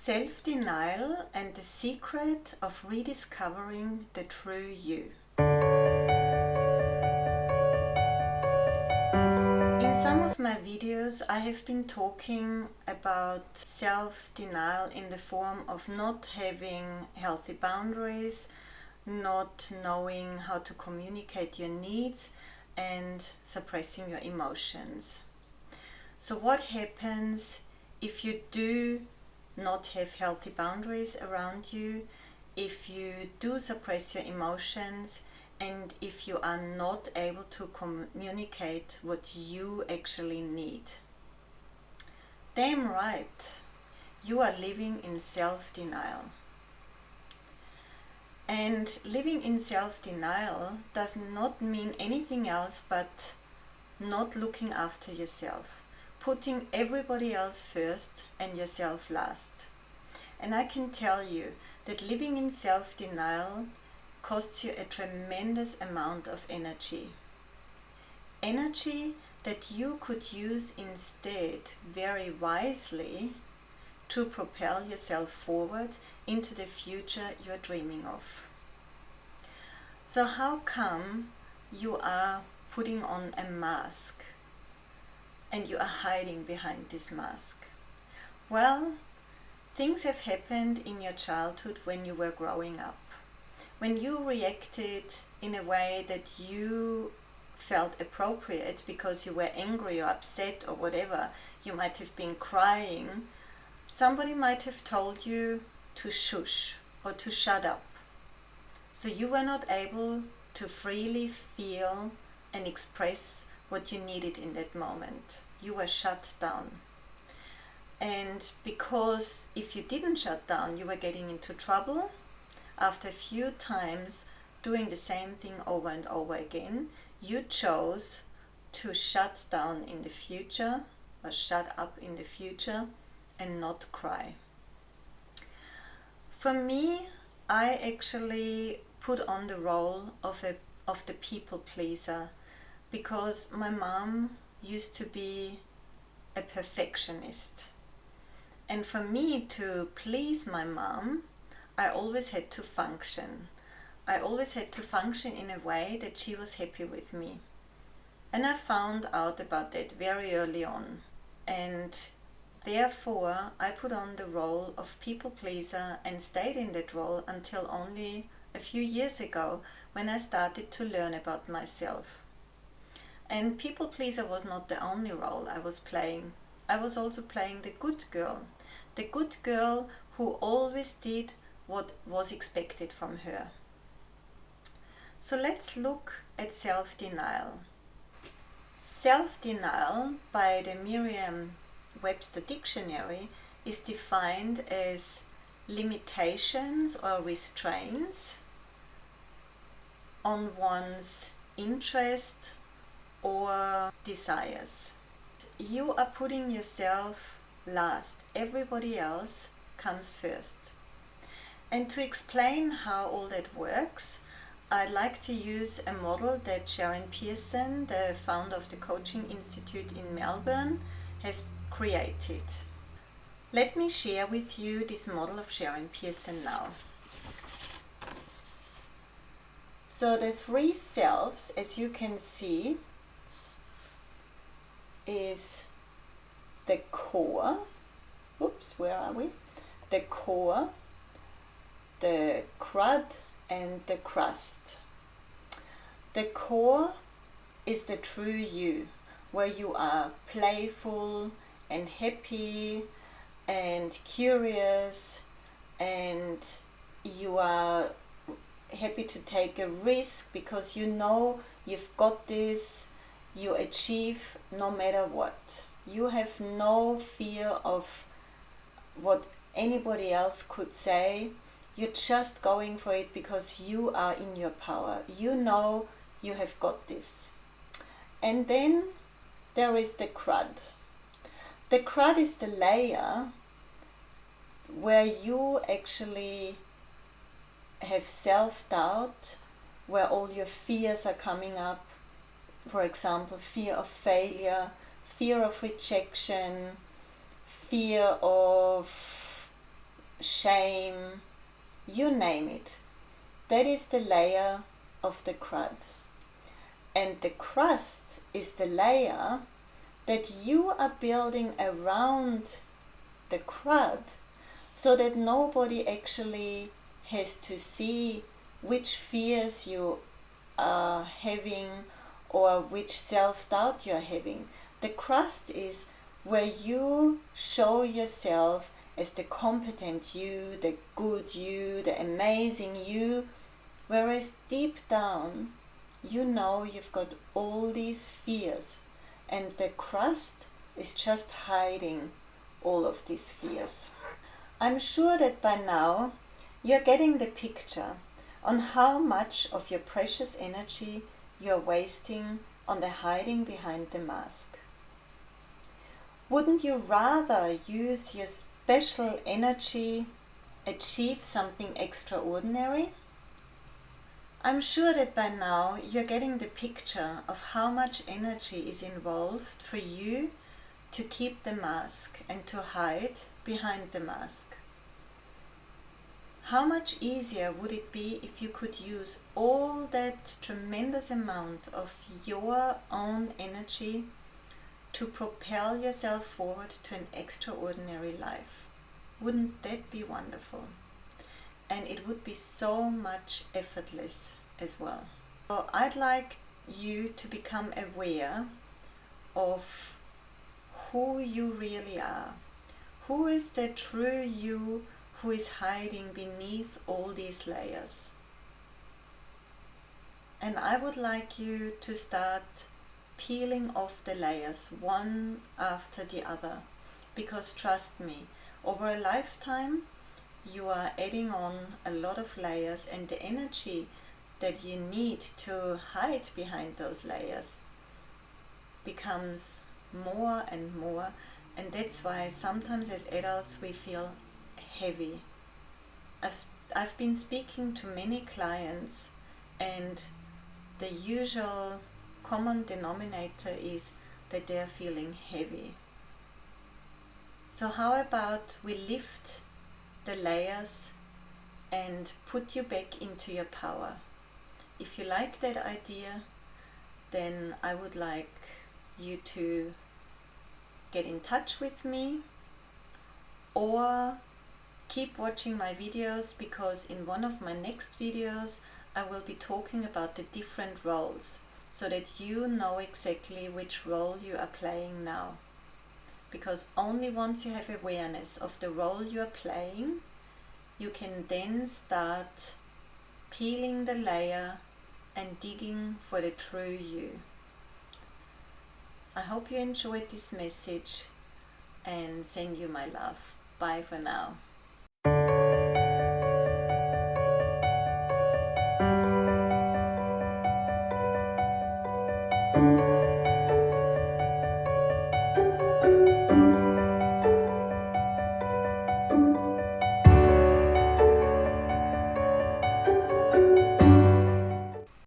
Self-denial and the secret of rediscovering the true you. In some of my videos I have been talking about self-denial in the form of not having healthy boundaries, not knowing how to communicate your needs, and suppressing your emotions. So what happens if you do not have healthy boundaries around you, if you do suppress your emotions, and if you are not able to communicate what you actually need? Damn right, you are living in self-denial. And living in self-denial does not mean anything else but not looking after yourself, putting everybody else first and yourself last. And I can tell you that living in self-denial costs you a tremendous amount of energy. Energy that you could use instead very wisely to propel yourself forward into the future you're dreaming of. So how come you are putting on a mask and you are hiding behind this mask? Well, things have happened in your childhood when you were growing up. When you reacted in a way that you felt appropriate because you were angry or upset or whatever, you might have been crying, somebody might have told you to shush or to shut up. So you were not able to freely feel and express what you needed in that moment. You were shut down. And because if you didn't shut down, you were getting into trouble. After a few times doing the same thing over and over again, you chose to shut down in the future or shut up in the future and not cry. For me, I actually put on the role of the people pleaser because my mom used to be a perfectionist. And for me to please my mom, I always had to function. I always had to function in a way that she was happy with me. And I found out about that very early on. And therefore, I put on the role of people pleaser and stayed in that role until only a few years ago when I started to learn about myself. And people pleaser was not the only role I was playing. I was also playing the good girl who always did what was expected from her. So let's look at self-denial. Self-denial by the Merriam-Webster dictionary is defined as limitations or restraints on one's interest or desires. You are putting yourself last. Everybody else comes first. And to explain how all that works, I'd like to use a model that Sharon Pearson, the founder of the Coaching Institute in Melbourne, has created. Let me share with you this model of Sharon Pearson now. So the three selves, as you can see, is the core. Oops, where are we? The core, the crud, and the crust. The core is the true you, where you are playful and happy and curious, and you are happy to take a risk because you know you've got this, you achieve no matter what. You have no fear of what anybody else could say. You're just going for it because you are in your power. You know you have got this. And then there is the crud. The crud is the layer where you actually have self-doubt, where all your fears are coming up. For example, fear of failure, fear of rejection, fear of shame, you name it. That is the layer of the crud. And the crust is the layer that you are building around the crud, so that nobody actually has to see which fears you are having or which self-doubt you're having. The crust is where you show yourself as the competent you, the good you, the amazing you, whereas deep down you know you've got all these fears, and the crust is just hiding all of these fears. I'm sure that by now you're getting the picture on how much of your precious energy you're wasting on the hiding behind the mask. Wouldn't you rather use your special energy, achieve something extraordinary? I'm sure that by now you're getting the picture of how much energy is involved for you to keep the mask and to hide behind the mask. How much easier would it be if you could use all that tremendous amount of your own energy to propel yourself forward to an extraordinary life? Wouldn't that be wonderful? And it would be so much effortless as well. So I'd like you to become aware of who you really are. Who is the true you who is hiding beneath all these layers? And I would like you to start peeling off the layers one after the other, because trust me, over a lifetime you are adding on a lot of layers, and the energy that you need to hide behind those layers becomes more and more, and that's why sometimes as adults we feel heavy. I've been speaking to many clients, and the usual common denominator is that they are feeling heavy. So how about we lift the layers and put you back into your power? If you like that idea, then I would like you to get in touch with me, or keep watching my videos, because in one of my next videos I will be talking about the different roles, so that you know exactly which role you are playing now. Because only once you have awareness of the role you are playing, you can then start peeling the layer and digging for the true you. I hope you enjoyed this message, and send you my love. Bye for now.